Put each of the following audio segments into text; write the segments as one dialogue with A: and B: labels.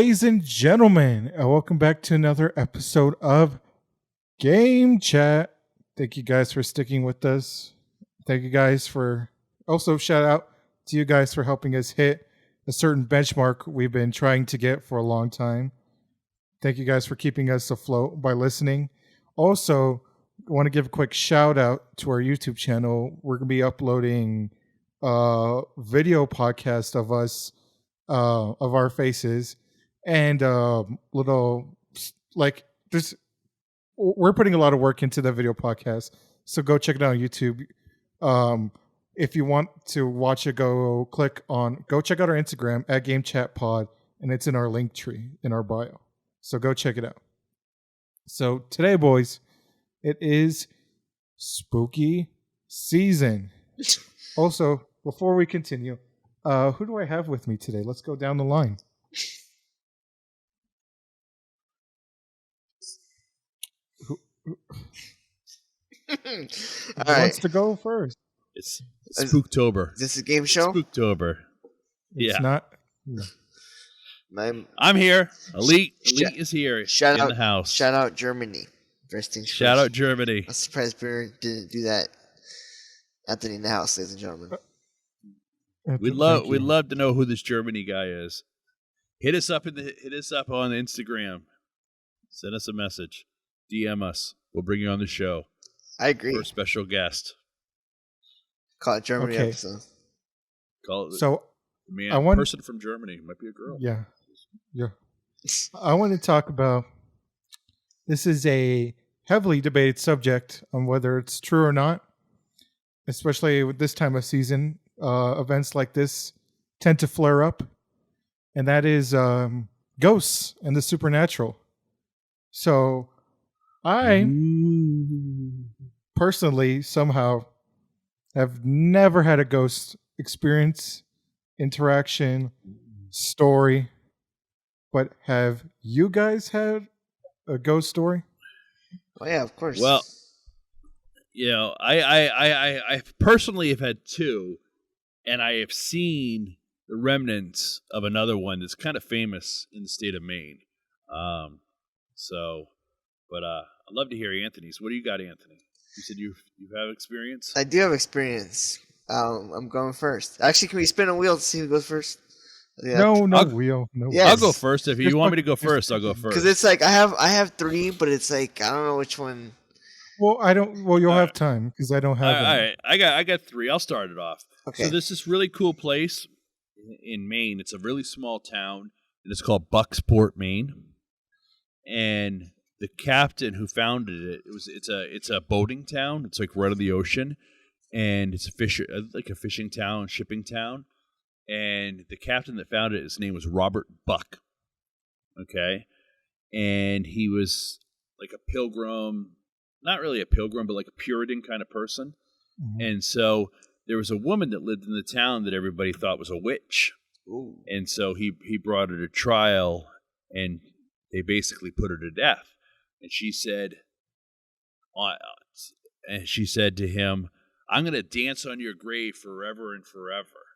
A: ladies and gentlemen, and welcome back to another episode of Game Chat. Thank you guys for sticking with us. Thank you guys for also shout out to you guys for helping us hit a certain benchmark we've been trying to get for a long time. Thank you guys for keeping us afloat by listening. Also, I want to give a quick shout out to our YouTube channel. We're going to be uploading a video podcast of us, of our faces, and little like there's. We're putting a lot of work into the video podcast, so go check it out on YouTube. If you want to watch it, go check out our Instagram at Game Chat Pod, and it's in our link tree in our bio. So go check it out. So today, boys, it is spooky season. Also, before we continue, who do I have with me today? Let's go down the line. Who wants to go first?
B: It's Spooktober.
C: Is this a game show?
B: Spooktober.
A: It's not. No.
B: I'm here. Elite is here.
C: Shout
B: in
C: out
B: the house.
C: Shout out Germany. First things
B: Shout
C: first.
B: out Germany.
C: I'm surprised Brunner didn't do that. Anthony in the house, ladies and gentlemen.
B: We'd love to know who this Germany guy is. Hit us up on Instagram. Send us a message. DM us. We'll bring you on the show.
C: I agree.
B: For a special guest.
C: Call it Germany episode.
B: Call it.
A: So
B: person from Germany. Might be a girl.
A: Yeah. I want to talk about. This is a heavily debated subject on whether it's true or not, especially with this time of season. Events like this tend to flare up, and that is ghosts and the supernatural. So, I personally somehow have never had a ghost experience, interaction, story, but have you guys had a ghost story?
C: Oh yeah, of course.
B: Well, I personally have had two, and I have seen the remnants of another one that's kind of famous in the state of Maine. I'd love to hear Anthony's. What do you got, Anthony? You said you have experience?
C: I do have experience. I'm going first. Actually, can we spin a wheel to see who goes first? Yeah.
A: No wheel. No.
C: Yes.
B: I'll go first. If you want me to go first, I'll go first.
C: Because it's like I have three, but it's like I don't know which one.
A: Well, I don't. Well, you'll have time because I don't have.
B: All right, I got three. I'll start it off.
C: Okay.
B: So there's this really cool place in Maine. It's a really small town, and it's called Bucksport, Maine. And the captain who founded it, it's a boating town. It's like right on the ocean, and it's a fishing town, shipping town. And the captain that founded it, his name was Robert Buck. Okay, and he was like a pilgrim, not really a pilgrim, but like a Puritan kind of person. Mm-hmm. And so there was a woman that lived in the town that everybody thought was a witch.
C: Ooh. And
B: so he brought her to trial, and they basically put her to death. And she said to him, "I'm going to dance on your grave forever and forever."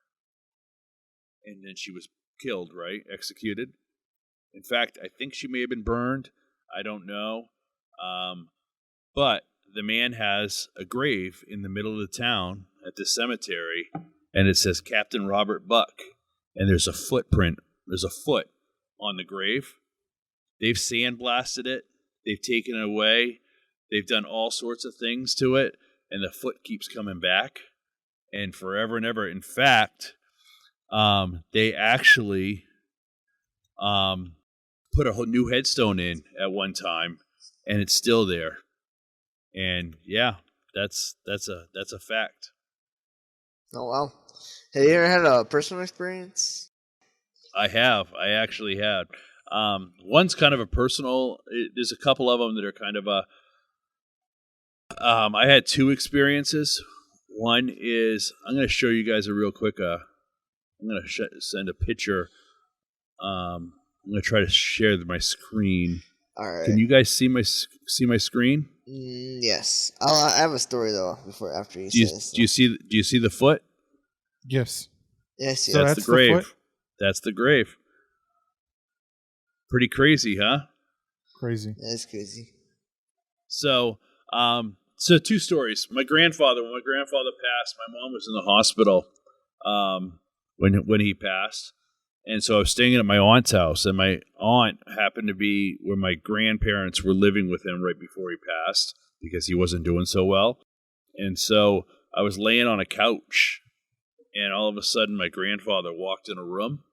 B: And then she was killed, right? Executed. In fact, I think she may have been burned. I don't know. But the man has a grave in the middle of the town at the cemetery, and it says Captain Robert Buck. And there's a footprint. There's a foot on the grave. They've sandblasted it. They've taken it away. They've done all sorts of things to it, and the foot keeps coming back, and forever and ever. In fact, they actually put a whole new headstone in at one time, and it's still there. And yeah, that's a fact.
C: Oh wow! Have you ever had a personal experience?
B: I have. I actually had. One's kind of a personal. There's a couple of them that are kind of a. I had two experiences. One is I'm going to show you guys a real quick. I'm going to send a picture. I'm going to try to share my screen.
C: All right.
B: Can you guys see my screen?
C: Yes. I have a story though. After you say this.
B: Do you see the foot?
A: Yes.
C: Yes.
B: So that's the grave. That's the grave. Pretty crazy, huh?
A: Crazy.
C: That's crazy.
B: So, so two stories. When my grandfather passed, my mom was in the hospital when he passed, and so I was staying at my aunt's house, and my aunt happened to be where my grandparents were living with him right before he passed because he wasn't doing so well, and so I was laying on a couch, and all of a sudden my grandfather walked in a room,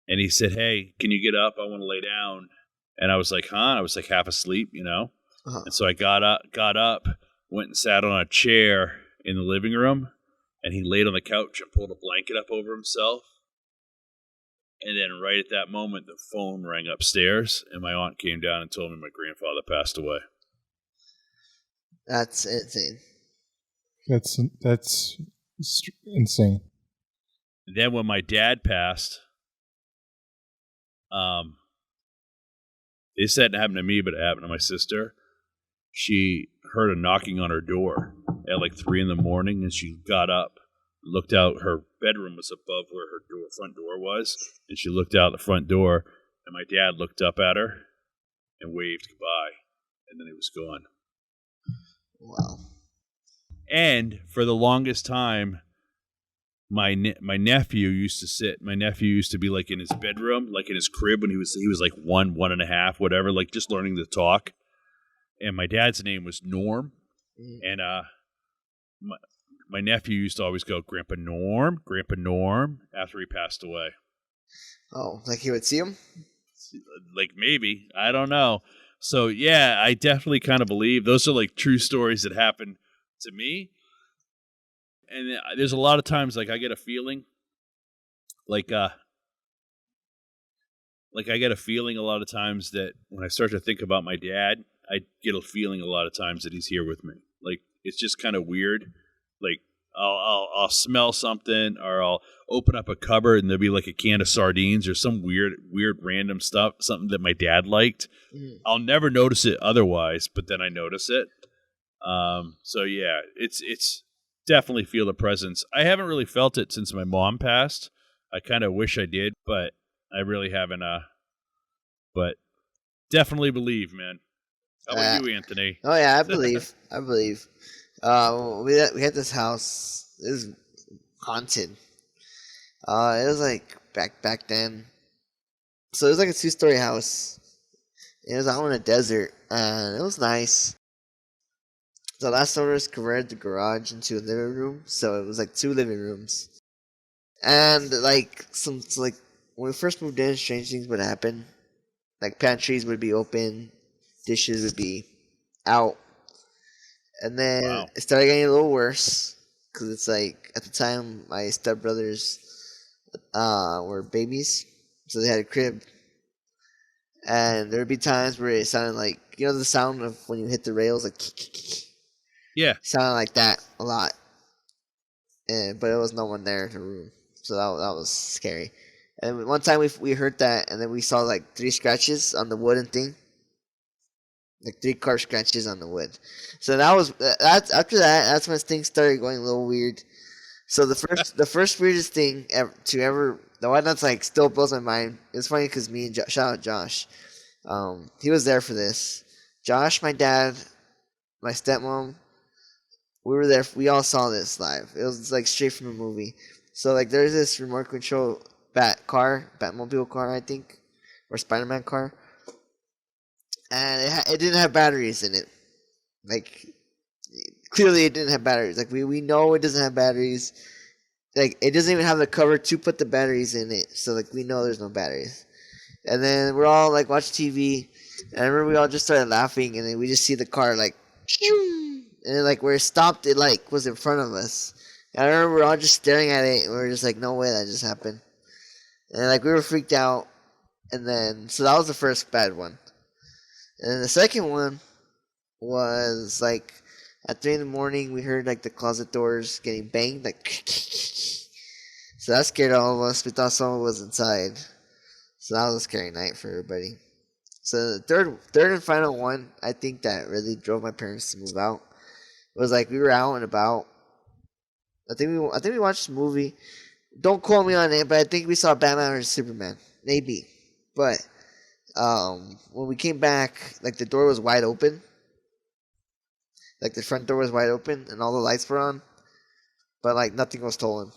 B: and he said, "Hey, can you get up? I want to lay down." And I was like, "Huh?" I was like half asleep, you know.
C: Uh-huh.
B: And so I got up, went and sat on a chair in the living room, and he laid on the couch and pulled a blanket up over himself. And then right at that moment, the phone rang upstairs, and my aunt came down and told me my grandfather passed away.
C: That's insane.
A: That's insane.
B: And then when my dad passed, this hadn't happened to me, but it happened to my sister. She heard a knocking on her door at like 3 a.m, and she got up, looked out. Her bedroom was above where her front door was, and she looked out the front door, and my dad looked up at her and waved goodbye, and then he was gone.
C: Wow.
B: And for the longest time, my nephew used to sit. My nephew used to be like in his bedroom, like in his crib when he was like 1.5, whatever, like just learning to talk. And my dad's name was Norm, and my nephew used to always go, Grandpa Norm, after he passed away.
C: Oh, like he would see him?
B: Like maybe, I don't know. So yeah, I definitely kind of believe those are like true stories that happened to me. And there's a lot of times like I get a feeling, like I get a feeling a lot of times that when I start to think about my dad, I get a feeling a lot of times that he's here with me. Like it's just kind of weird. Like I'll smell something, or I'll open up a cupboard and there'll be like a can of sardines or some weird random stuff, something that my dad liked. I'll never notice it otherwise, but then I notice it. So yeah, it's definitely feel the presence. I haven't really felt it since my mom passed. I kind of wish I did, but I really haven't. But definitely believe, man. How about you, Anthony?
C: Oh yeah, I believe. I believe. We had this house. It was haunted. It was like back then. So it was like a 2-story house. It was out in a desert, and it was nice. The last owners converted the garage into a living room, so it was like 2 living rooms. And like when we first moved in, strange things would happen. Like pantries would be open, dishes would be out. And then it started getting a little worse, because it's like at the time my stepbrothers were babies, so they had a crib. And there would be times where it sounded like, you know, the sound of when you hit the rails, like
B: Yeah,
C: sounded like that a lot. But there was no one there in the room, so that was scary. And one time we heard that, and then we saw like 3 scratches on the wooden thing. Like 3 car scratches on the wood. So that's after that. That's when things started going a little weird. So the first weirdest thing the one that's like still blows my mind. It's funny because me and shout out Josh, he was there for this. Josh, my dad, my stepmom, we were there. We all saw this live. It was like straight from a movie. So like there's this remote control Batmobile car, I think, or Spider-Man car. And it didn't have batteries in it. Like, clearly it didn't have batteries. Like, we know it doesn't have batteries. Like, it doesn't even have the cover to put the batteries in it. So, like, we know there's no batteries. And then we're all, like, watching TV. And I remember we all just started laughing. And then we just see the car, like, and then, like, where it stopped, it, like, was in front of us. And I remember we were all just staring at it. And we were just like, no way that just happened. And, like, we were freaked out. And then, so that was the first bad one. And then the second one was like at 3 a.m, we heard like the closet doors getting banged, like so that scared all of us. We thought someone was inside, so that was a scary night for everybody. So the third and final one, I think that really drove my parents to move out, was like we were out and about. I think we watched a movie. Don't quote me on it, but I think we saw Batman or Superman, maybe, but. when we came back, like the door was wide open. Like the front door was wide open and all the lights were on, but like nothing was stolen.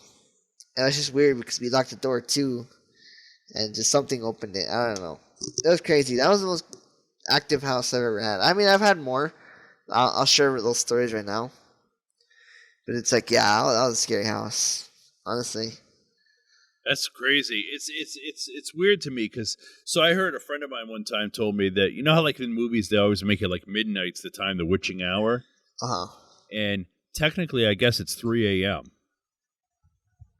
C: And it was just weird because we locked the door too, and just something opened it. I don't know. It was crazy. That was the most active house I've ever had. I mean, I've had more. I'll share those stories right now. But it's like, yeah, that was a scary house, honestly.
B: That's crazy. It's weird to me because I heard a friend of mine one time told me that you know how like in movies they always make it like midnight's the time, the witching hour, and technically I guess it's 3 a.m.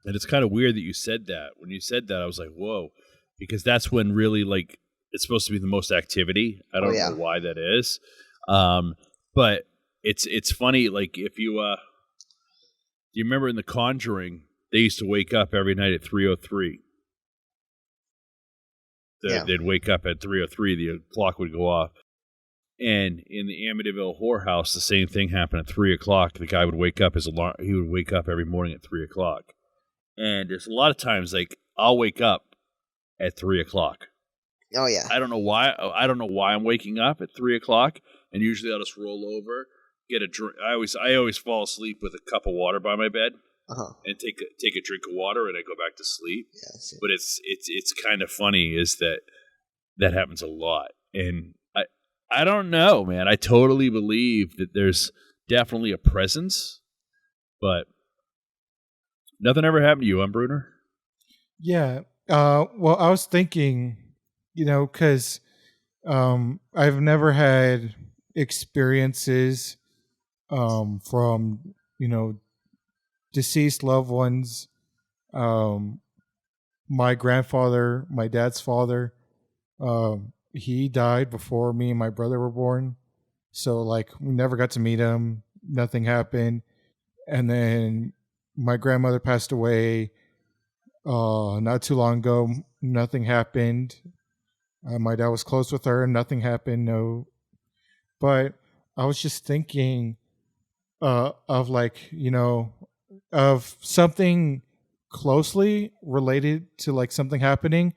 B: And it's kind of weird that you said that. When you said that, I was like, whoa, because that's when really like it's supposed to be the most activity. I don't know why that is, but it's funny. Like if you do you remember in The Conjuring? They used to wake up every night at 3:03. They'd wake up at 3:03. The clock would go off. And in the Amityville Horror House, the same thing happened at 3 o'clock. The guy would wake up. He would wake up every morning at 3 o'clock. And there's a lot of times like I'll wake up at 3 o'clock.
C: Oh yeah.
B: I don't know why. I don't know why I'm waking up at 3 o'clock. And usually I'll just roll over, get a drink. I always fall asleep with a cup of water by my bed. And take a drink of water, and I go back to sleep. Yeah, but it's kind of funny is that happens a lot, and I don't know, man. I totally believe that there's definitely a presence, but nothing ever happened to you, Brunner?
A: Yeah. Well, I was thinking, because I've never had experiences from deceased loved ones. My grandfather, my dad's father, he died before me and my brother were born. So like we never got to meet him. Nothing happened. And then my grandmother passed away not too long ago. Nothing happened. My dad was close with her. Nothing happened. No. But I was just thinking of like, of something closely related to like something happening.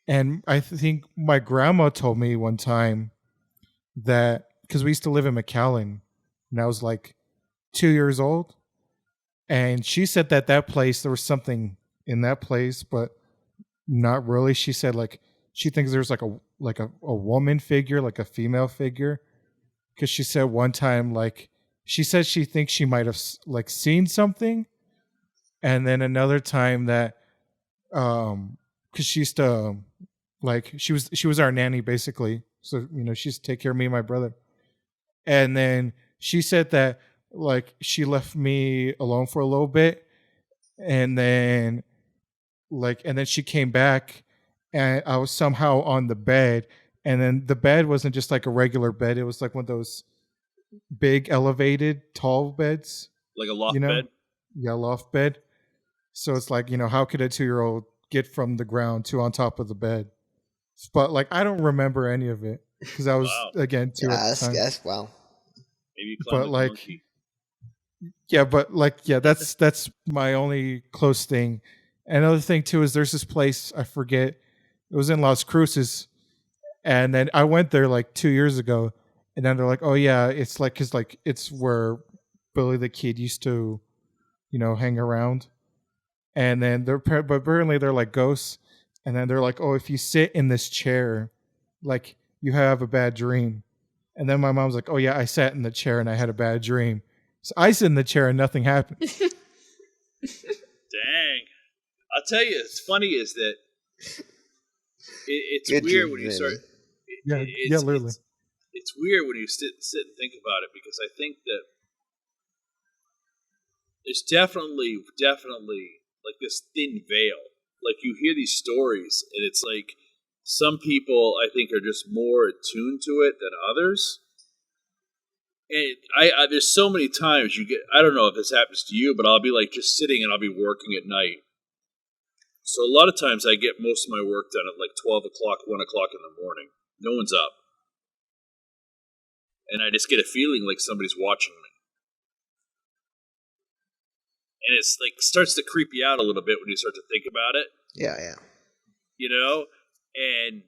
A: And I think my grandma told me one time that because we used to live in McAllen and I was like 2 years old. And she said that place, there was something in that place, but not really. She said like she thinks there's like a woman figure, like a female figure. Because she said one time, like, she said she thinks she might have like seen something. And then another time that because she used to like she was our nanny basically, so she used to take care of me and my brother. And then she said that like she left me alone for a little bit, and then she came back and I was somehow on the bed, and then the bed wasn't just like a regular bed, it was like one of those big elevated tall beds,
B: like a loft bed.
A: Yeah, loft bed. So it's like, how could a 2-year-old get from the ground to on top of the bed? But like, I don't remember any of it because I was again 2 at the time.
C: Yes, wow.
B: Maybe you climbed like a monkey.
A: Yeah, but like, yeah, that's my only close thing. Another thing too is there's this place, I forget, it was in Las Cruces, and then I went there like 2 years ago, and then they're like, oh yeah, it's like because like it's where Billy the Kid used to, hang around. And then but apparently they're like ghosts. And then they're like, oh, if you sit in this chair, like you have a bad dream. And then my mom's like, oh yeah, I sat in the chair and I had a bad dream. So I sit in the chair and nothing happened.
B: Dang. I'll tell you, it's funny is that it's good weird when you start.
A: Literally.
B: It's weird when you sit and think about it, because I think that there's definitely like this thin veil. Like you hear these stories and it's like some people I think are just more attuned to it than others. And I there's so many times you get, I don't know if this happens to you, but I'll be like just sitting and I'll be working at night. So a lot of times I get most of my work done at like 12 o'clock, 1 o'clock in the morning. No one's up. And I just get a feeling like somebody's watching me. And it's like starts to creep you out a little bit when you start to think about it.
C: Yeah.
B: And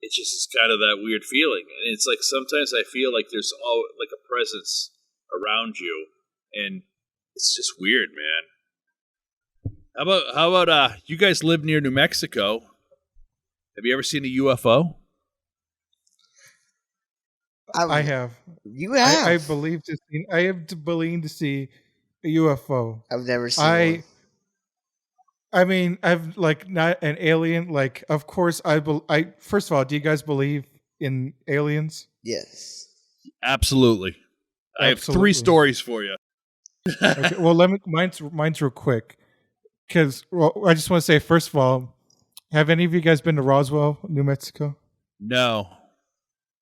B: it's just it's kind of that weird feeling. And it's like sometimes I feel like there's all like a presence around you, and it's just weird, man. How about you guys live near New Mexico? Have you ever seen a UFO?
A: I have.
C: You have?
A: I have believed to see a UFO.
C: I've never seen one.
A: I mean, I've like not an alien. Like, of course, I first of all, do you guys believe in aliens?
C: Yes.
B: Absolutely. I have 3
A: Absolutely.
B: stories for you.
A: Okay, well, mine's real quick because I just want to say first of all, have any of you guys been to Roswell, New Mexico?
B: No.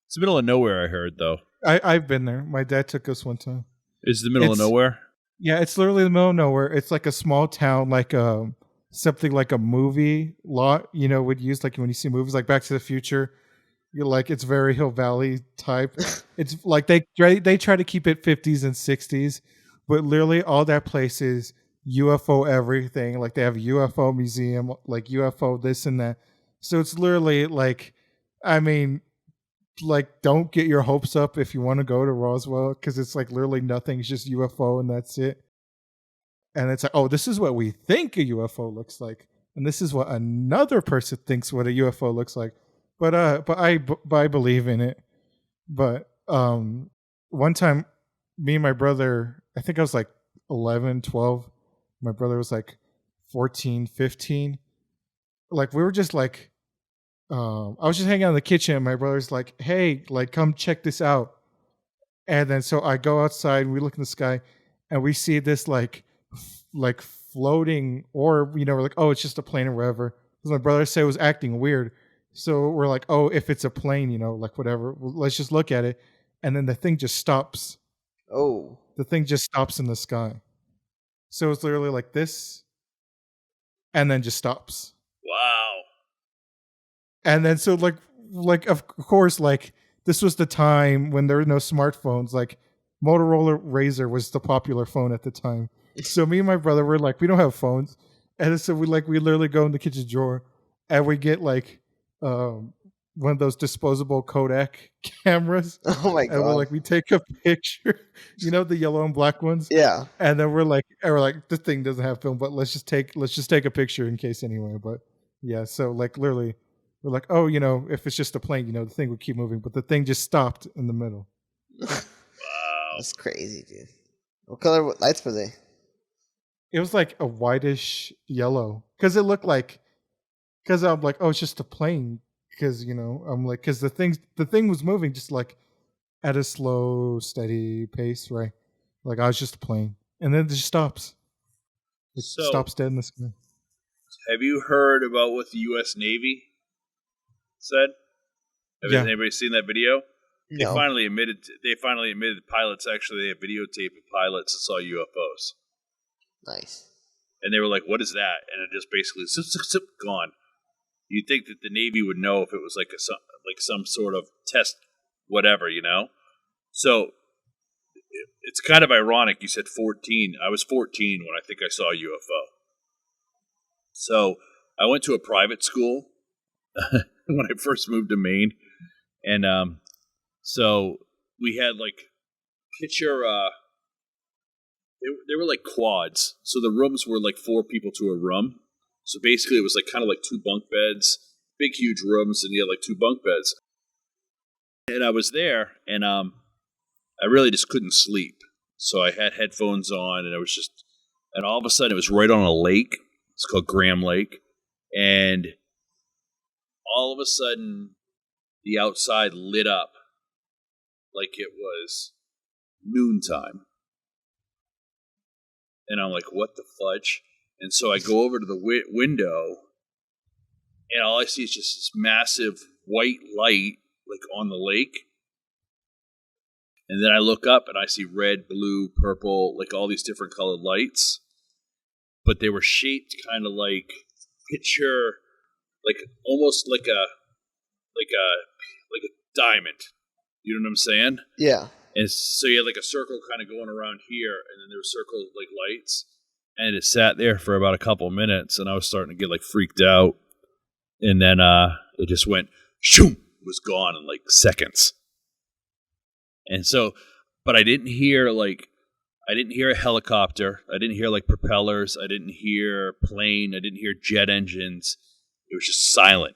B: It's the middle of nowhere, I heard, though.
A: I've been there. My dad took us one time.
B: Is it the middle of nowhere?
A: Yeah, it's literally the middle of nowhere. It's like a small town, like something like a movie lot, would use like when you see movies like Back to the Future. You're like, it's very Hill Valley type. It's like they try to keep it 50s and 60s, but literally all that place is UFO everything. Like they have a UFO museum, like UFO this and that. So it's literally like, I mean, like don't get your hopes up if you want to go to Roswell because it's like literally nothing. It's just UFO and that's it. And it's like, oh, this is what we think a UFO looks like, and this is what another person thinks what a UFO looks like. But I believe in it. But one time, me and my brother, I think I was like 11, 12. My brother was like 14, 15. Like we were just like, I was just hanging out in the kitchen. And my brother's like, hey, like come check this out. And then so I go outside and we look in the sky, and we see this like floating orb. We're like, oh, it's just a plane or whatever. Because my brother said it was acting weird. So we're like, oh, if it's a plane, like whatever, let's just look at it. And then the thing just stops.
C: Oh.
A: The thing just stops in the sky. So it's literally like this and then just stops.
B: Wow.
A: And then so like of course, like this was the time when there were no smartphones. Like Motorola Razr was the popular phone at the time. So me and my brother were like, we don't have phones. And so we literally go in the kitchen drawer and we get like one of those disposable Kodak cameras.
C: Oh my god!
A: And we're like, we take a picture, the yellow and black ones.
C: Yeah.
A: And then we're like, this thing doesn't have film, but let's just take a picture in case anyway. But yeah, so like literally, we're like, oh, if it's just a plane, the thing would keep moving, but the thing just stopped in the middle.
B: Wow.
C: That's crazy, dude. What color lights were they?
A: It was like a whitish yellow because I'm like, oh, it's just a plane. Because I'm like, because the thing was moving just like at a slow, steady pace, right? Like I was just a plane, and then it just stops. It stops dead in the sky.
B: Have you heard about what the U.S. Navy said? Has anybody seen that video?
C: No.
B: They finally admitted pilots actually have videotape of pilots that saw UFOs.
C: Nice.
B: And they were like, "What is that?" And it just basically gone. You'd think that the Navy would know if it was like some sort of test, whatever, So it's kind of ironic. You said 14. I was 14 when I think I saw a UFO. So I went to a private school when I first moved to Maine, and so we had like picture. They were like quads, so the rooms were like 4 people to a room. So basically, it was like kind of like 2 bunk beds, big, huge rooms, and you had like 2 bunk beds. And I was there, and I really just couldn't sleep. So I had headphones on, and and all of a sudden, it was right on a lake. It's called Graham Lake. And all of a sudden, the outside lit up like it was noontime. And I'm like, what the fudge? And so I go over to the window, and all I see is just this massive white light, like on the lake. And then I look up, and I see red, blue, purple, like all these different colored lights. But they were shaped kind of like picture, like almost like a diamond. You know what I'm saying?
C: Yeah.
B: And so you had like a circle kind of going around here, and then there were circles like lights. And it sat there for about a couple of minutes, and I was starting to get like freaked out. And then it just went shoom, was gone in like seconds. And so, but I didn't hear a helicopter. I didn't hear like propellers. I didn't hear plane. I didn't hear jet engines. It was just silent,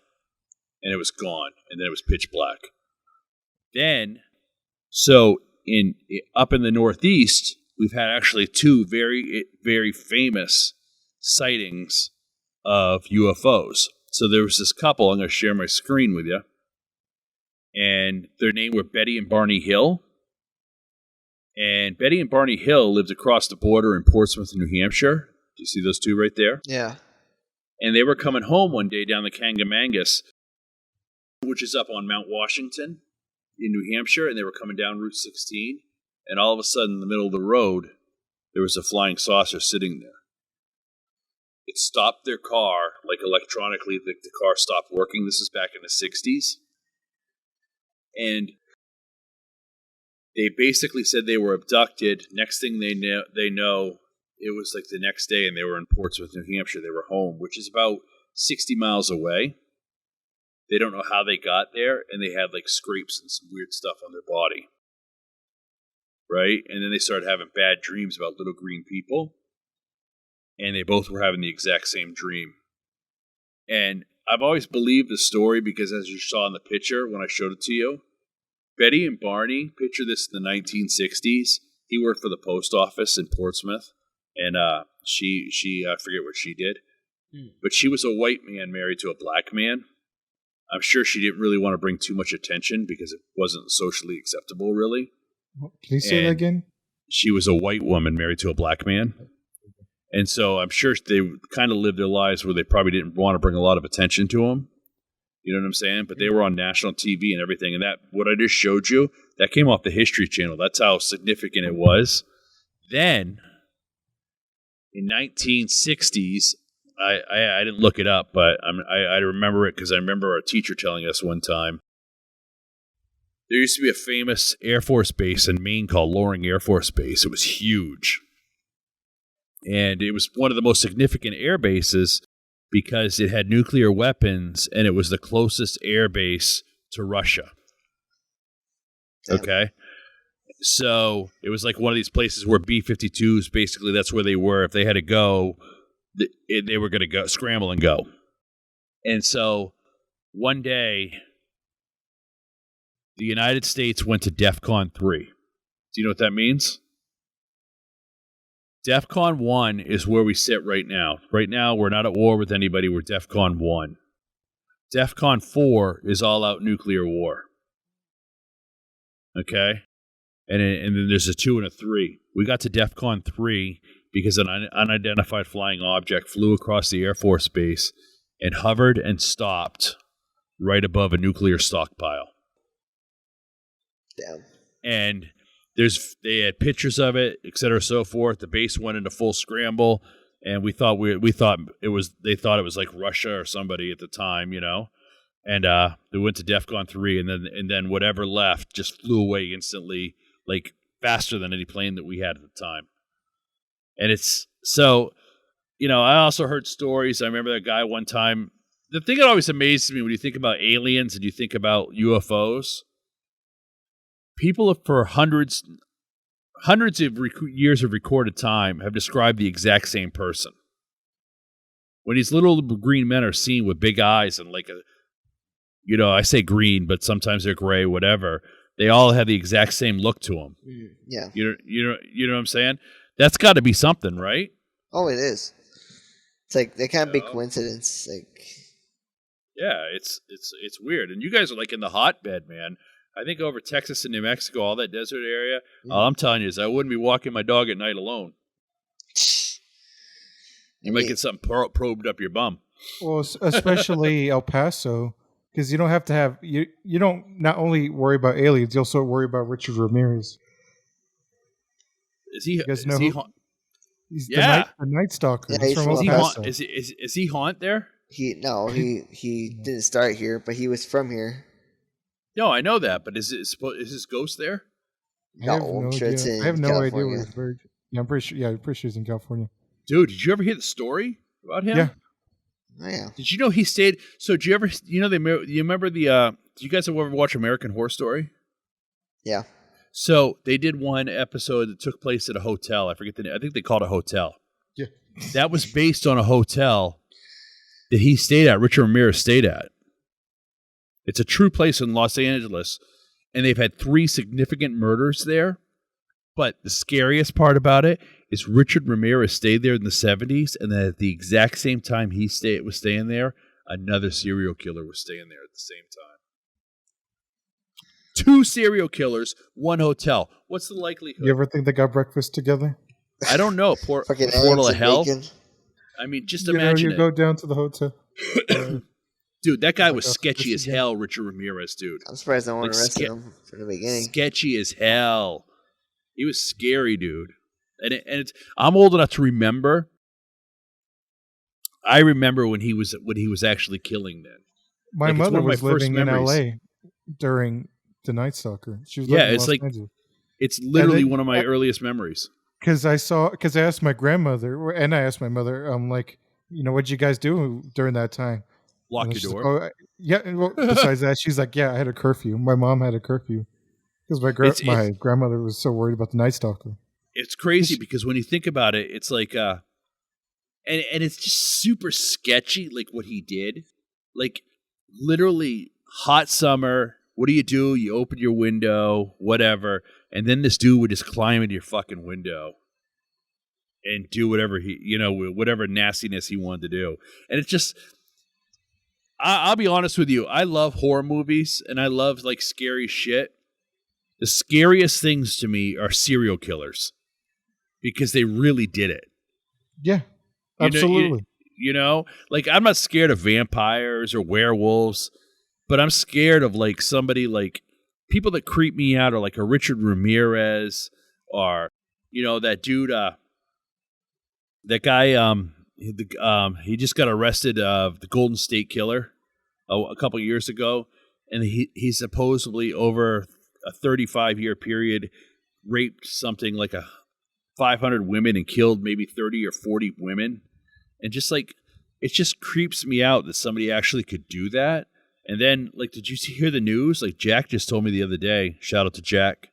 B: and it was gone. And then it was pitch black. Then, so up in the Northeast, we've had actually two very, very famous sightings of UFOs. So there was this couple. I'm going to share my screen with you, and their name were Betty and Barney Hill. And Betty and Barney Hill lived across the border in Portsmouth, New Hampshire. Do you see those two right there?
C: Yeah.
B: And they were coming home one day down the Kangamangas, which is up on Mount Washington in New Hampshire, and they were coming down Route 16. And all of a sudden, in the middle of the road, there was a flying saucer sitting there. It stopped their car, like electronically, the car stopped working. This is back in the 60s. And they basically said they were abducted. Next thing they know, it was like the next day, and they were in Portsmouth, New Hampshire. They were home, which is about 60 miles away. They don't know how they got there, and they had like scrapes and some weird stuff on their body. Right? And then they started having bad dreams about little green people. And they both were having the exact same dream. And I've always believed the story because, as you saw in the picture when I showed it to you, Betty and Barney, picture this in the 1960s. He worked for the post office in Portsmouth. And she I forget what she did. But she was a white man married to a black man. I'm sure she didn't really want to bring too much attention because it wasn't socially acceptable, really.
A: Can you say that again?
B: She was a white woman married to a black man. And so I'm sure they kind of lived their lives where they probably didn't want to bring a lot of attention to them. You know what I'm saying? But they were on national TV and everything. And that, what I just showed you, that came off the History Channel. That's how significant it was. Then, in 1960s, I didn't look it up, but I remember it because I remember our teacher telling us one time. There used to be a famous Air Force base in Maine called Loring Air Force Base. It was huge. And it was one of the most significant air bases because it had nuclear weapons and it was the closest air base to Russia. Okay? So it was like one of these places where B-52s, basically that's where they were. If they had to go, they were going to go scramble and go. And so one day, the United States went to DEFCON 3. Do you know what that means? DEFCON 1 is where we sit right now. Right now, we're not at war with anybody. We're DEFCON 1. DEFCON 4 is all-out nuclear war. Okay? And then there's a 2 and a 3. We got to DEFCON 3 because an unidentified flying object flew across the Air Force Base and hovered and stopped right above a nuclear stockpile.
C: Damn.
B: And they had pictures of it, et cetera, so forth. The base went into full scramble, and they thought it was like Russia or somebody at the time, you know. And they went to DEFCON 3, and then whatever left just flew away instantly, like faster than any plane that we had at the time. And it's so, you know, I also heard stories. I remember that guy one time. The thing that always amazes me when you think about aliens and you think about UFOs. People for hundreds of years of recorded time have described the exact same person. When these little green men are seen with big eyes and like I say green, but sometimes they're gray, whatever. They all have the exact same look to them.
C: Yeah.
B: You know what I'm saying? That's got to be something, right?
C: Oh, it is. It's like they can't be coincidence. Like,
B: yeah, it's weird. And you guys are like in the hotbed, man. I think over Texas and New Mexico, all that desert area, all I'm telling you is I wouldn't be walking my dog at night alone. You might get something probed up your bum.
A: Well, especially El Paso, because you don't have to have you don't not only worry about aliens, you also worry about Richard Ramirez.
B: Is he?
A: You guys know he's
B: the
A: Night Stalker.
C: Yeah,
A: he's from El Paso.
B: Is he haunt there?
C: He didn't start here, but he was from here.
B: No, I know that, but is his ghost there?
C: No, I'm sure it's in
A: I have no idea
C: California.
A: where it's buried. Yeah, I'm pretty sure. Yeah, I'm pretty sure it's in California.
B: Dude, did you ever hear the story about him?
A: Yeah.
C: Oh, yeah.
B: Did you know he stayed? So did you ever? You know you remember the do you guys ever watch American Horror Story?
C: Yeah.
B: So they did one episode that took place at a hotel. I forget the name. I think they called it a hotel.
A: Yeah.
B: That was based on a hotel that he stayed at, Richard Ramirez stayed at. It's a true place in Los Angeles, and they've had 3 significant murders there. But the scariest part about it is Richard Ramirez stayed there in the 70s, and then at the exact same time he was staying there, another serial killer was staying there at the same time. 2 serial killers, 1 hotel. What's the likelihood?
A: You ever think they got breakfast together?
B: I don't know.
C: Fucking
B: Portal
C: eggs
B: of
C: and
B: hell.
C: bacon.
B: I mean, just
A: You know,
B: imagine
A: you
B: it.
A: go down to the hotel.
B: Dude, that guy was
A: Like,
B: sketchy as
A: again.
B: hell, Richard Ramirez, dude.
C: I'm surprised no one
B: Like,
C: arrested him from the beginning.
B: Sketchy as hell. He was scary, dude. I'm old enough to remember. I remember when he was actually killing men.
A: My
B: Like, it's
A: mother
B: one of my
A: was
B: first
A: living in
B: memories.
A: L.A. during the Night Stalker. She was
B: Yeah,
A: living in
B: it's
A: Los
B: like-
A: Angeles.
B: It's literally
A: then-
B: one of my earliest memories.
A: Because I asked my grandmother, and I asked my mother, like, you know, what'd you guys do during that time?
B: Lock
A: And
B: your
A: she's
B: door.
A: like, oh, yeah. And well, besides that, she's like, yeah, I had a curfew. My mom had a curfew because my
B: It's-
A: grandmother was so worried about the Night Stalker.
B: It's crazy because when you think about it, it's like, and it's just super sketchy, like what he did. Like, literally, hot summer. What do? You open your window, whatever, and then this dude would just climb into your fucking window and do whatever whatever nastiness he wanted to do. And it's just, I'll be honest with you, I love horror movies and I love like scary shit. The scariest things to me are serial killers because they really did it.
A: Yeah,
B: You know-
A: absolutely.
B: You know, like I'm not scared of vampires or werewolves, but I'm scared of like somebody like people that creep me out are like a Richard Ramirez or, you know, that dude, that guy, he just got arrested, the Golden State Killer a couple years ago. And he supposedly over a 35-year period raped something like 500 women and killed maybe 30 or 40 women. And just like, it just creeps me out that somebody actually could do that. And then, like, did you hear the news? Like, Jack just told me the other day. Shout out to Jack.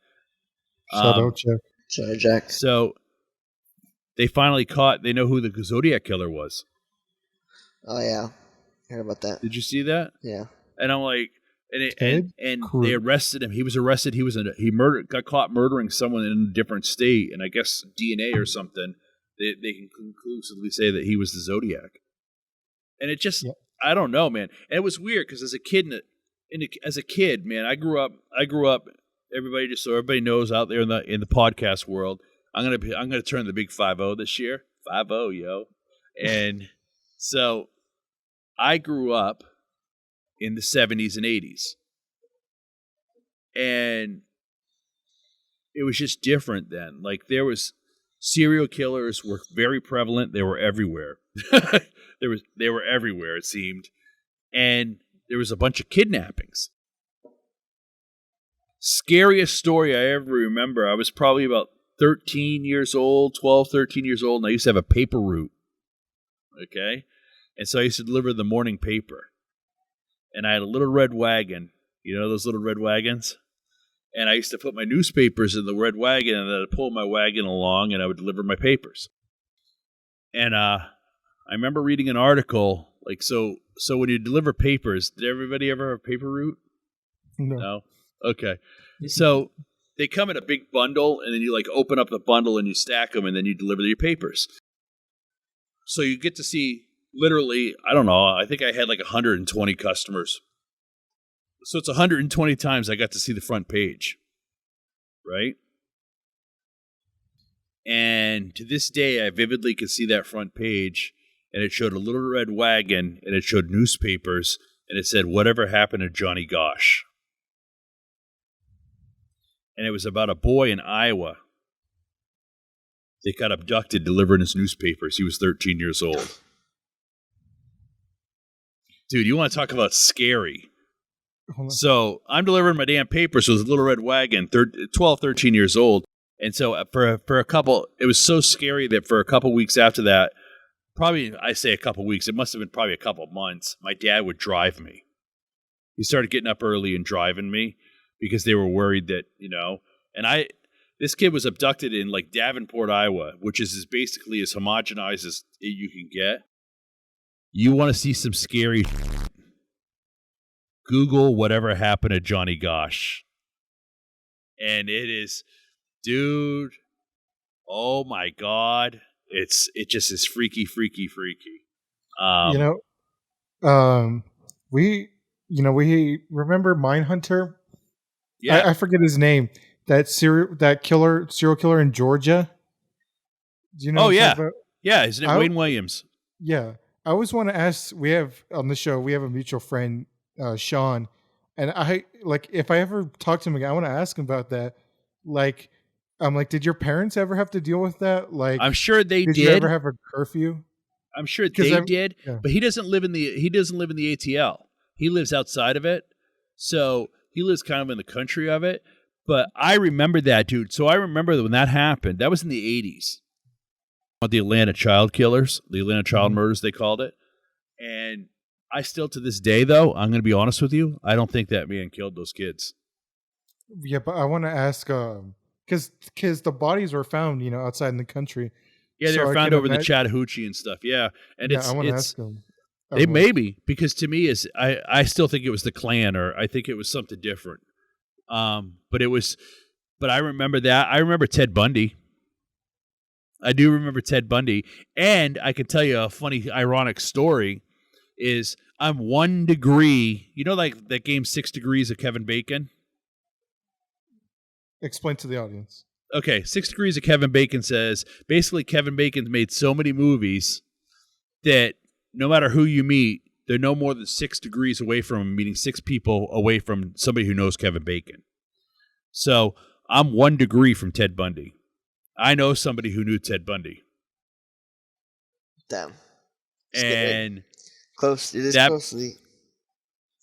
A: Shout out, Jack.
C: Sorry, Jack.
B: So they finally they know who the Zodiac Killer was.
C: Oh, yeah. Heard about that.
B: Did you see that?
C: Yeah.
B: And I'm like,
A: Ted
B: and
A: Cruz.
B: they arrested him. He was arrested. Got caught murdering someone in a different state. And I guess DNA or something. They can conclusively say that he was the Zodiac. And it just,
A: Yeah.
B: I don't know, man. And it was weird because as a kid, man, I grew up. Everybody, just so everybody knows out there in the podcast world, I'm gonna turn the big 50 this year. 50, yo. And so I grew up in the 70s and 80s, and it was just different then. Like serial killers were very prevalent. They were everywhere. They were everywhere, it seemed. And there was a bunch of kidnappings. Scariest story I ever remember, I was probably about 13 years old, and I used to have a paper route. Okay? And so I used to deliver the morning paper. And I had a little red wagon. You know those little red wagons? And I used to put my newspapers in the red wagon, and then I'd pull my wagon along, and I would deliver my papers. And I remember reading an article, like, so when you deliver papers, did everybody ever have a paper route? No? Okay. So they come in a big bundle, and then you, like, open up the bundle, and you stack them, and then you deliver your papers. So you get to see, literally, I don't know, I think I had, like, 120 customers. So it's 120 times I got to see the front page, right? And to this day, I vividly can see that front page, and it showed a little red wagon, and it showed newspapers, and it said, "Whatever happened to Johnny Gosh?" And it was about a boy in Iowa that got abducted delivering his newspapers. He was 13 years old. Dude, you want to talk about scary?
A: Hold on.
B: So I'm delivering my damn papers with a little red wagon, 12, 13 years old. And so for a couple, it was so scary that for a couple weeks after that, probably, I say a couple weeks, it must have been probably a couple months, my dad would drive me. He started getting up early and driving me because they were worried that, and this kid was abducted in like Davenport, Iowa, which is basically as homogenized as you can get. You want to see some scary Google whatever happened to Johnny Gosh. And it is, dude, oh my God. It just is freaky, freaky, freaky.
A: We remember Mindhunter.
B: Yeah.
A: I forget his name. That serial killer in Georgia. Do you know?
B: Oh,
A: what I'm
B: yeah.
A: talking about?
B: Yeah, his name Wayne Williams.
A: Yeah. I always want to ask, we have on the show, we have a mutual friend, Sean. And if I ever talk to him again, I want to ask him about that. Like, I'm like, did your parents ever have to deal with that? Like,
B: I'm sure they did.
A: Did you ever have a curfew?
B: I'm sure they did,
A: yeah.
B: But he doesn't live in the ATL. He lives outside of it. So he lives kind of in the country of it. But I remember that, dude. So I remember when that happened. That was in the 80s. The Atlanta child killers, the Atlanta child murders, they called it. And I still, to this day, though, I'm going to be honest with you, I don't think that man killed those kids.
A: Yeah, but I want to ask, because the bodies were found, outside in the country.
B: Yeah, they were found over in the Chattahoochee and stuff. Yeah, and
A: I want to ask them.
B: They maybe, because to me, I still think it was the Klan, or I think it was something different. But I remember that. I remember Ted Bundy. I do remember Ted Bundy. And I can tell you a funny, ironic story is I'm 1 degree. You know, like that game 6 Degrees of Kevin Bacon?
A: Explain to the audience.
B: Okay, 6 Degrees of Kevin Bacon says, basically Kevin Bacon's made so many movies that no matter who you meet, they're no more than 6 degrees away from meeting 6 people away from somebody who knows Kevin Bacon. So I'm 1 degree from Ted Bundy. I know somebody who knew Ted Bundy.
C: Damn.
B: And
C: close. It is closely.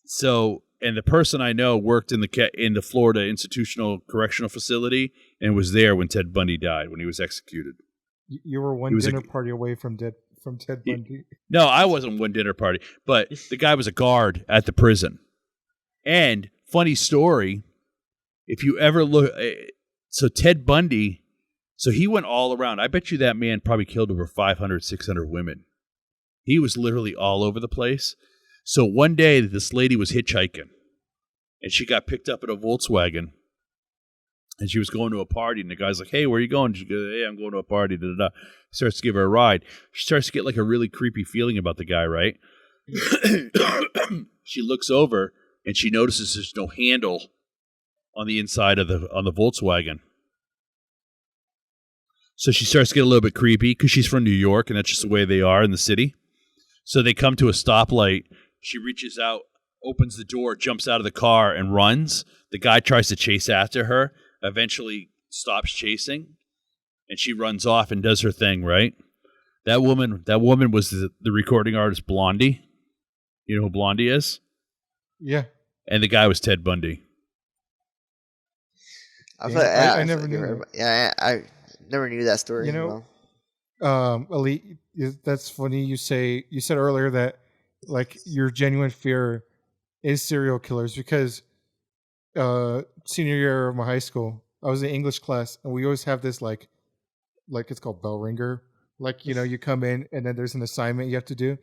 B: So, and the person I know worked in the Florida Institutional Correctional Facility and was there when Ted Bundy died, when he was executed.
A: You were one dinner party away from Ted Bundy.
B: No, I wasn't one dinner party, but the guy was a guard at the prison. And funny story, if you ever look, so Ted Bundy, so he went all around. I bet you that man probably killed over 500, 600 women. He was literally all over the place. So one day, this lady was hitchhiking, and she got picked up in a Volkswagen, and she was going to a party, and the guy's like, "Hey, where are you going?" She goes, "Hey, I'm going to a party." Da, da, da. He starts to give her a ride. She starts to get like a really creepy feeling about the guy, right? She looks over, and she notices there's no handle on the inside of the Volkswagen. So she starts to get a little bit creepy because she's from New York, and that's just the way they are in the city. So they come to a stoplight. She reaches out, opens the door, jumps out of the car, and runs. The guy tries to chase after her, eventually stops chasing, and she runs off and does her thing, right? That woman was the recording artist Blondie. You know who Blondie is?
A: Yeah.
B: And the guy was Ted Bundy.
A: I never knew that.
C: Yeah, I never knew that story.
A: Elite, that's funny. You said earlier that like your genuine fear is serial killers, because senior year of my high school, I was in English class, and we always have this like it's called bell ringer. Like, you come in and then there's an assignment you have to do.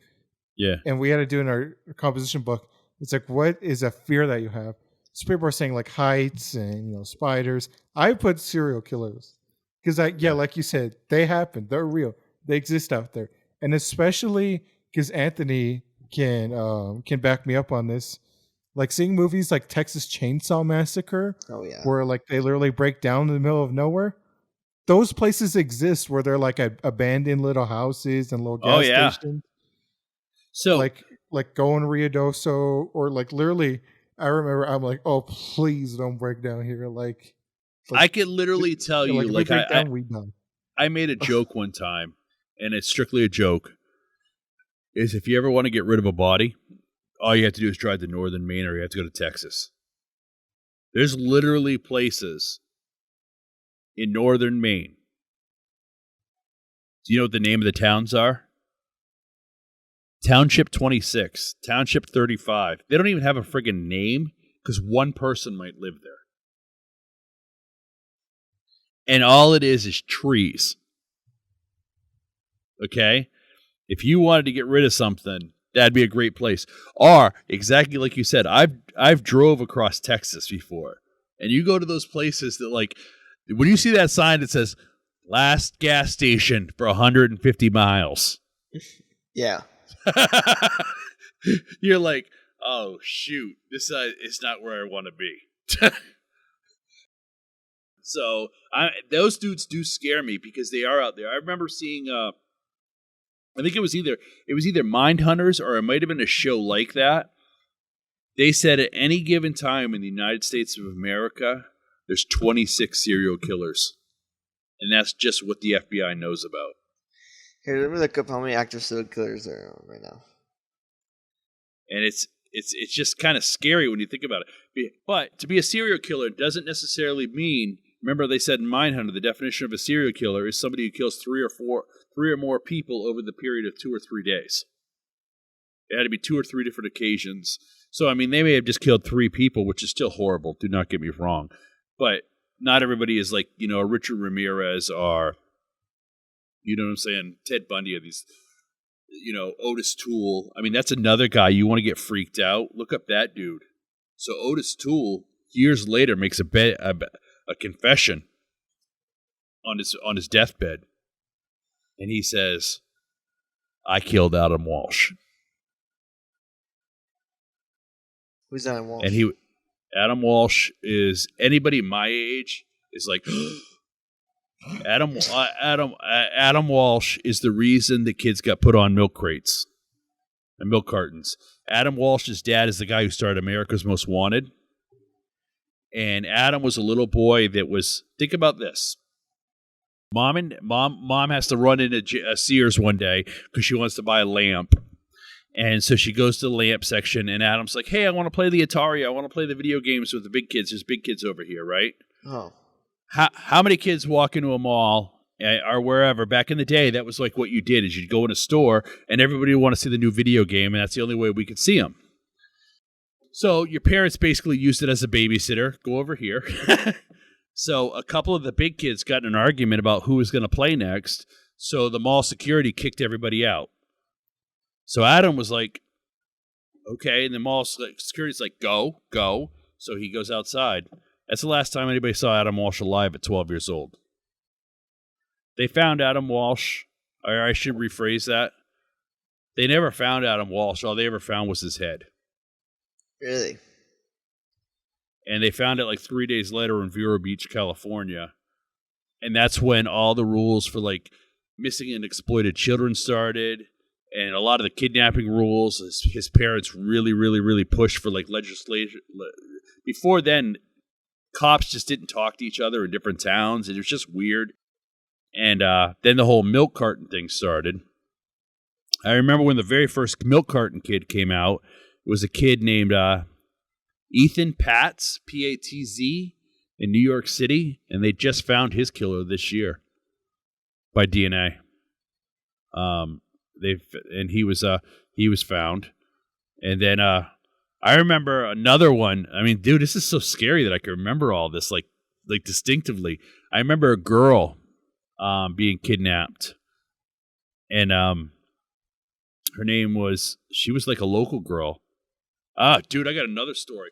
B: Yeah.
A: And we had to do in our composition book. It's like, what is a fear that you have? So people are saying like heights and spiders. I put serial killers because like you said, they happen. They're real. They exist out there, and especially because Anthony can back me up on this. Like seeing movies like Texas Chainsaw Massacre, where like they literally break down in the middle of nowhere. Those places exist where they're like abandoned little houses and little gas stations.
B: So
A: like going Ruidoso, or like literally, I remember I'm like, oh, please don't break down here. Like
B: I could literally tell you, like I made a
A: Oh.
B: joke one time, and it's strictly a joke. Is if you ever want to get rid of a body, all you have to do is drive to northern Maine, or you have to go to Texas. There's literally places in northern Maine. Do you know what the name of the towns are? Township 26, Township 35. They don't even have a friggin' name because one person might live there. And all it is trees. Okay? If you wanted to get rid of something, that'd be a great place. Or, exactly like you said, I've drove across Texas before. And you go to those places that, like, when you see that sign that says, last gas station for 150 miles.
C: Yeah.
B: You're like, oh, shoot, this is not where I want to be. So those dudes do scare me because they are out there. I remember seeing, I think it was either Mindhunters or it might have been a show like that. They said at any given time in the United States of America, there's 26 serial killers. And that's just what the FBI knows about.
C: Here, let me look up how many active serial killers there are right now.
B: And it's just kind of scary when you think about it. But to be a serial killer doesn't necessarily mean, remember they said in Mindhunter, the definition of a serial killer is somebody who kills three or more people over the period of 2 or 3 days. It had to be 2 or 3 different occasions. So, I mean, they may have just killed 3 people, which is still horrible. Do not get me wrong. But not everybody is like, a Richard Ramirez or, you know what I'm saying, Ted Bundy or these, Otis Toole. I mean, that's another guy. You want to get freaked out? Look up that dude. So Otis Toole, years later, makes a confession on his deathbed. And he says, I killed Adam Walsh.
C: Who's Adam Walsh?
B: And Adam Walsh is, anybody my age is like, Adam Walsh is the reason the kids got put on milk crates and milk cartons. Adam Walsh's dad is the guy who started America's Most Wanted. And Adam was a little boy that was, think about this. Mom has to run into Sears one day because she wants to buy a lamp. And so she goes to the lamp section, and Adam's like, hey, I want to play the Atari. I want to play the video games with the big kids. There's big kids over here, right?
C: Oh.
B: How many kids walk into a mall or wherever? Back in the day, that was like what you did is you'd go in a store, and everybody would want to see the new video game, and that's the only way we could see them. So your parents basically used it as a babysitter. Go over here. So a couple of the big kids got in an argument about who was going to play next, so the mall security kicked everybody out. So Adam was like, okay, and the mall security's like, go. So he goes outside. That's the last time anybody saw Adam Walsh alive at 12 years old. They found Adam Walsh, or I should rephrase that. They never found Adam Walsh. All they ever found was his head.
C: Really?
B: And they found it like 3 days later in Vero Beach, California. And that's when all the rules for like missing and exploited children started. And a lot of the kidnapping rules, his parents really, really, really pushed for like legislation. Before then, cops just didn't talk to each other in different towns. It was just weird. And then the whole milk carton thing started. I remember when the very first milk carton kid came out, it was a kid named Ethan Patz, P-A-T-Z, in New York City. And they just found his killer this year by DNA. He was found. And then I remember another one. I mean, dude, this is so scary that I can remember all this like distinctively. I remember a girl being kidnapped. And her name was, she was like a local girl. Dude, I got another story.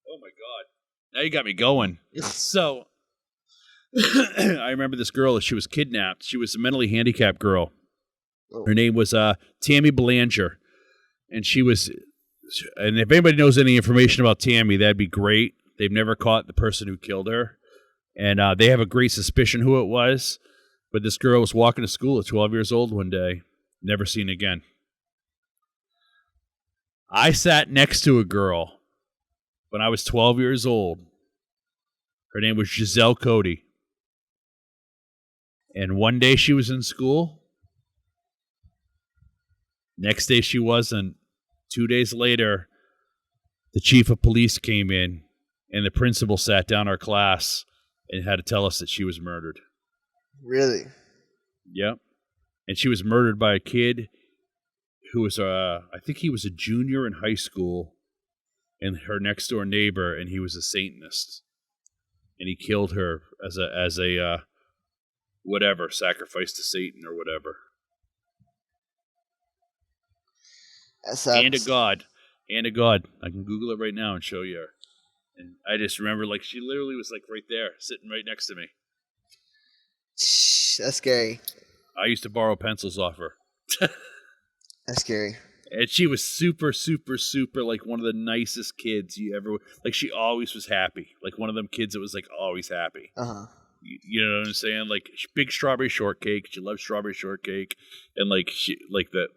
B: Oh my God. Now you got me going. So I remember this girl, she was kidnapped. She was a mentally handicapped girl. Her name was Tammy Belanger, and and if anybody knows any information about Tammy, that'd be great. They've never caught the person who killed her, and they have a great suspicion who it was, but this girl was walking to school at 12 years old one day, never seen again. I sat next to a girl when I was 12 years old. Her name was Giselle Cody, and one day she was in school. Next day she wasn't. 2 days later, the chief of police came in, and the principal sat down our class and had to tell us that she was murdered.
C: Really?
B: Yep. And she was murdered by a kid who was I think he was a junior in high school, and her next door neighbor, and he was a Satanist, and he killed her as a whatever, sacrifice to Satan or whatever.
C: That sucks.
B: And a god. I can Google it right now and show you her. And I just remember, like, she literally was like right there, sitting right next to me.
C: That's scary.
B: I used to borrow pencils off her.
C: That's scary.
B: And she was super, super, super, like, one of the nicest kids you ever... Like, she always was happy. Like, one of them kids that was, like, always happy.
C: Uh-huh.
B: You know what I'm saying? Like, big strawberry shortcake. She loved strawberry shortcake. And, like, she like the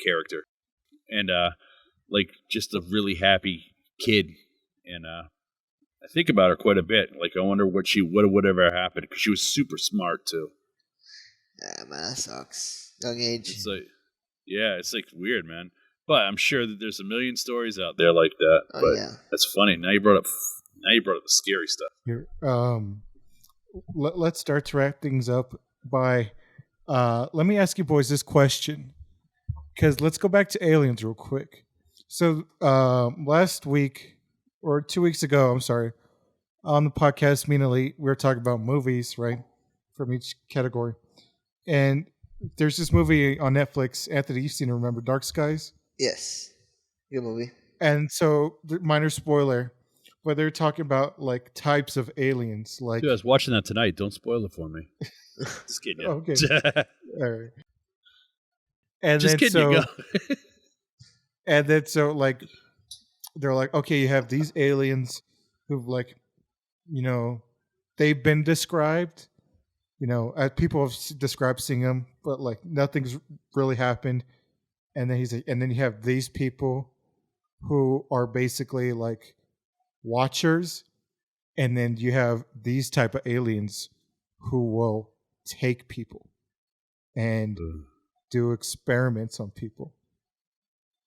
B: character. And, like, just a really happy kid. And I think about her quite a bit. Like, I wonder what would ever happened. Because she was super smart, too.
C: Yeah, man, that sucks. Young age.
B: It's like... Yeah, it's like weird, man. But I'm sure that there's a million stories out there like that.
C: Oh,
B: but
C: yeah.
B: that's funny. Now you brought up the scary stuff.
A: Here, let's start to wrap things up by let me ask you boys this question, because let's go back to aliens real quick. So last week or 2 weeks ago, I'm sorry, on the podcast Me and Elite, we were talking about movies, right, from each category, and there's this movie on Netflix. Anthony, you've seen it, remember Dark Skies?
C: Yes. Good movie.
A: And so, minor spoiler, but they're talking about like types of aliens. Like,
B: Dude, I was watching that tonight. Don't spoil it for me. Just kidding you.
A: Okay. All right. And
B: Just
A: then
B: kidding you. Go.
A: And then so like they're like, okay, you have these aliens who've like, you know, they've been described. You know, people have described seeing them, but like nothing's really happened. And then and then you have these people who are basically like watchers, and then you have these type of aliens who will take people and do experiments on people.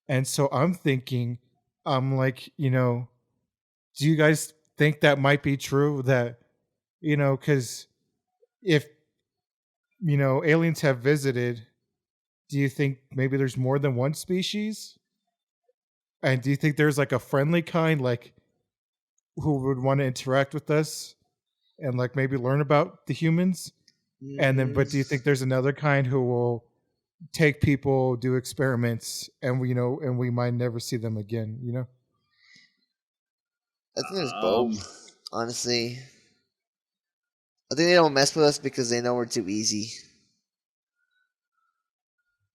A: And so I'm thinking, I'm like, you know, do you guys think that might be true? That, you know, because if, you know, aliens have visited, do you think maybe there's more than one species? And do you think there's like a friendly kind, like who would want to interact with us and like maybe learn about the humans? And then, but do you think there's another kind who will take people, do experiments, and we, you know, and we might never see them again, you know?
C: I think there's both, honestly. I think they don't mess with us because they know we're too easy.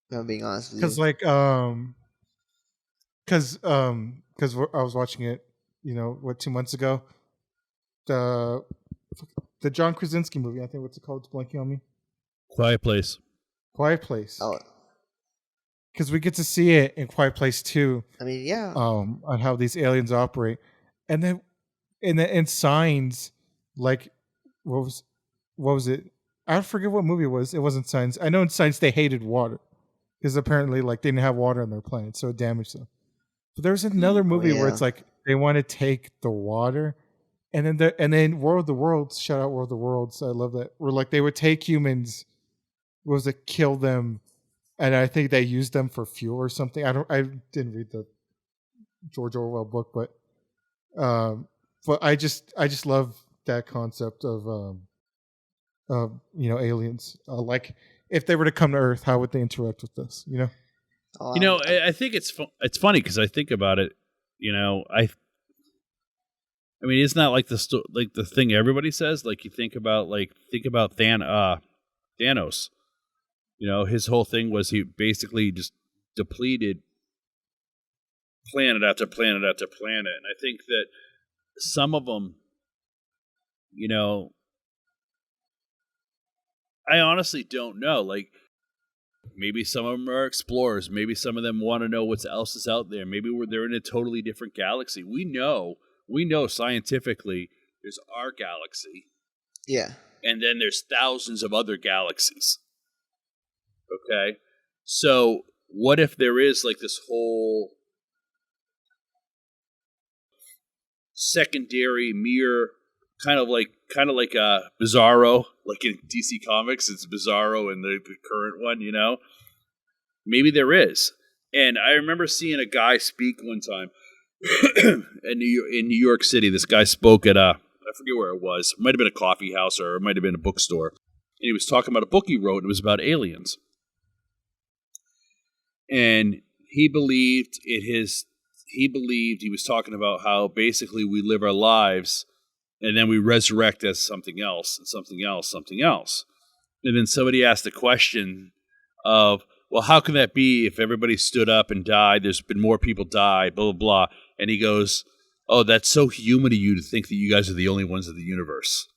C: If I'm being honest with you.
A: Because like, because I was watching it, you know, 2 months ago, the John Krasinski movie. I think what's it called? It's blanking on me.
B: Quiet Place.
A: Quiet Place.
C: Oh,
A: Because we get to see it in Quiet Place too.
C: I mean, yeah.
A: On how these aliens operate, and then in Signs, like what was it? I forget what movie it was. It wasn't Signs. I know in Signs they hated water because apparently like they didn't have water on their planet, so it damaged them. But there was another movie where it's like they want to take the water, and then World of the Worlds. Shout out World of the Worlds. I love that. Where like they would take humans, kill them. And I think they used them for fuel or something. I didn't read the George Orwell book, but I just love that concept of you know, aliens. Like if they were to come to Earth, how would they interact with us? You know.
B: You know, I think it's funny because I think about it. You know, I mean, it's not like the thing everybody says. Like you think about Thanos. You know, his whole thing was he basically just depleted planet after planet after planet. And I think that some of them, you know, I honestly don't know. Like, maybe some of them are explorers. Maybe some of them want to know what else is out there. Maybe they're in a totally different galaxy. We know scientifically there's our galaxy.
C: Yeah.
B: And then there's thousands of other galaxies. Okay, so what if there is like this whole secondary mirror, kind of like Bizarro, like in DC Comics, it's Bizarro in the current one, you know? Maybe there is, And I remember seeing a guy speak one time in New York City. This guy spoke at I forget where it was. It might have been a coffee house or it might have been a bookstore. And he was talking about a book he wrote. And it was about aliens. And he believed he was talking about how basically we live our lives and then we resurrect as something else and something else, something else. And then somebody asked the question of, well, how can that be if everybody stood up and died? There's been more people die, blah, blah, blah. And he goes, oh, that's so human of you to think that you guys are the only ones in the universe.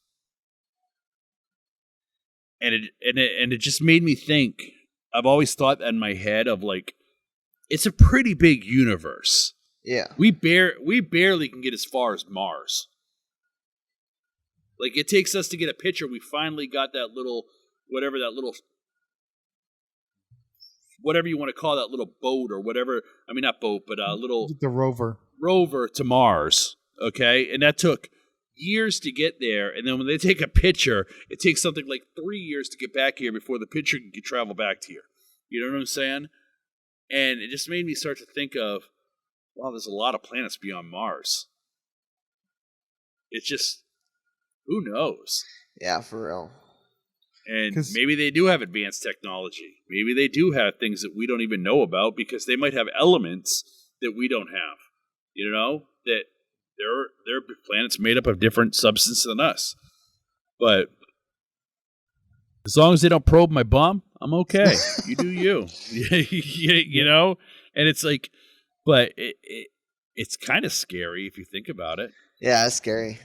B: And it just made me think. I've always thought that in my head of like, it's a pretty big universe.
C: Yeah.
B: We barely can get as far as Mars. Like, it takes us to get a picture. We finally got that little, whatever you want to call that little boat or whatever. I mean, not boat, but a little...
A: The rover.
B: Rover to Mars, okay? And that took years to get there. And then when they take a picture, it takes something like 3 years to get back here before the picture can travel back to here. You know what I'm saying? And it just made me start to think of, wow, there's a lot of planets beyond Mars. It's just, who knows?
C: Yeah, for real.
B: And maybe they do have advanced technology. Maybe they do have things that we don't even know about because they might have elements that we don't have. You know, that they're planets made up of different substance than us. But as long as they don't probe my bum, I'm okay. You do you. You know? And it's like, but it's kind of scary if you think about it.
C: Yeah, it's scary.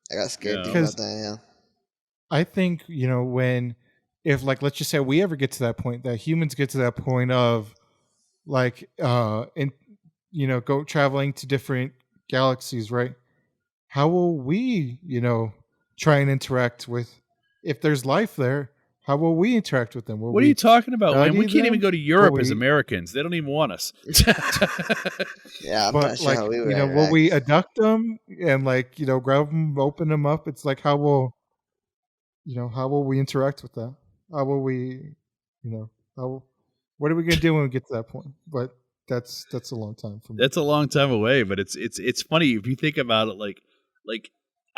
C: I got scared thinking about that, yeah.
A: I think, if like, let's just say we ever get to that point, that humans get to that point of like, go traveling to different galaxies, right? How will we, try and interact with, if there's life there, how will we interact with them?
B: What are you talking about, man? We can't even go to Europe as Americans. They don't even want us.
C: Yeah, I'm not sure how we would interact.
A: Will we abduct them and grab them, open them up? It's like, how will we interact with that? How will we, what are we going to do when we get to that point? But that's a long time for me.
B: That's a long time away, but it's funny if you think about it. Like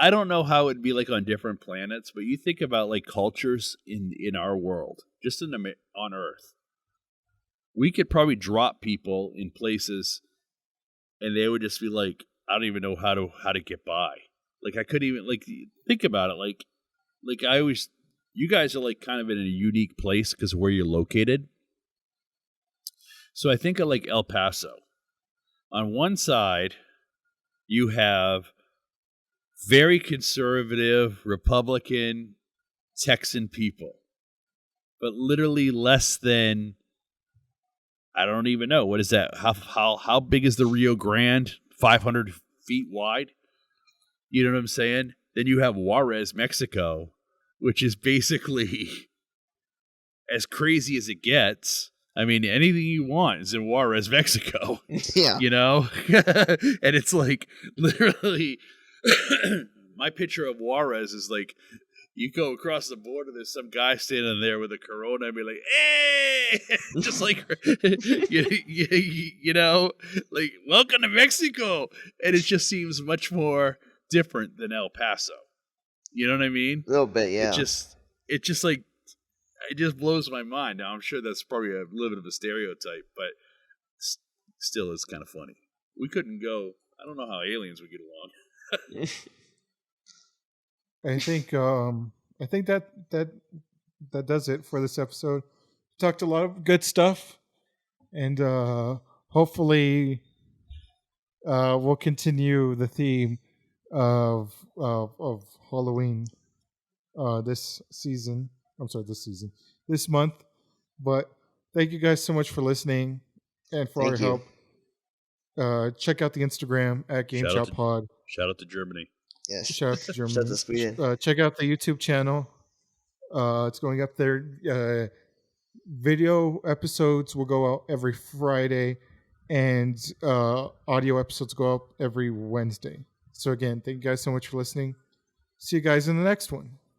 B: I don't know how it'd be like on different planets, but you think about like cultures in our world, just on Earth. We could probably drop people in places, and they would just be like, I don't even know how to get by. Like I couldn't even think about it. Like you guys are like kind of in a unique place because of where you're located. So I think of like El Paso. On one side, you have very conservative, Republican, Texan people. But literally less than, I don't even know, what is that? How big is the Rio Grande? 500 feet wide? You know what I'm saying? Then you have Juarez, Mexico, which is basically as crazy as it gets. I mean, anything you want is in Juarez, Mexico.
C: Yeah.
B: You know? And it's like, literally, my picture of Juarez is like, you go across the border, there's some guy standing there with a Corona and be like, hey! Just like, you know, like, welcome to Mexico. And it just seems much more different than El Paso. You know what I mean?
C: A little bit, yeah.
B: It just blows my mind. Now, I'm sure that's probably a little bit of a stereotype, but still is kind of funny. We couldn't go, I don't know how aliens would get along.
A: I think that does it for this episode. We talked a lot of good stuff, and hopefully we'll continue the theme of Halloween this month. But thank you guys so much for listening and for all your help. Check out the Instagram at GameShopPod.
B: Shout out to Germany.
C: Yes.
A: Shout out to Germany.
C: Shout out to Sweden.
A: Check out the YouTube channel. It's going up there. Video episodes will go out every Friday, and audio episodes go up every Wednesday. So again, thank you guys so much for listening. See you guys in the next one.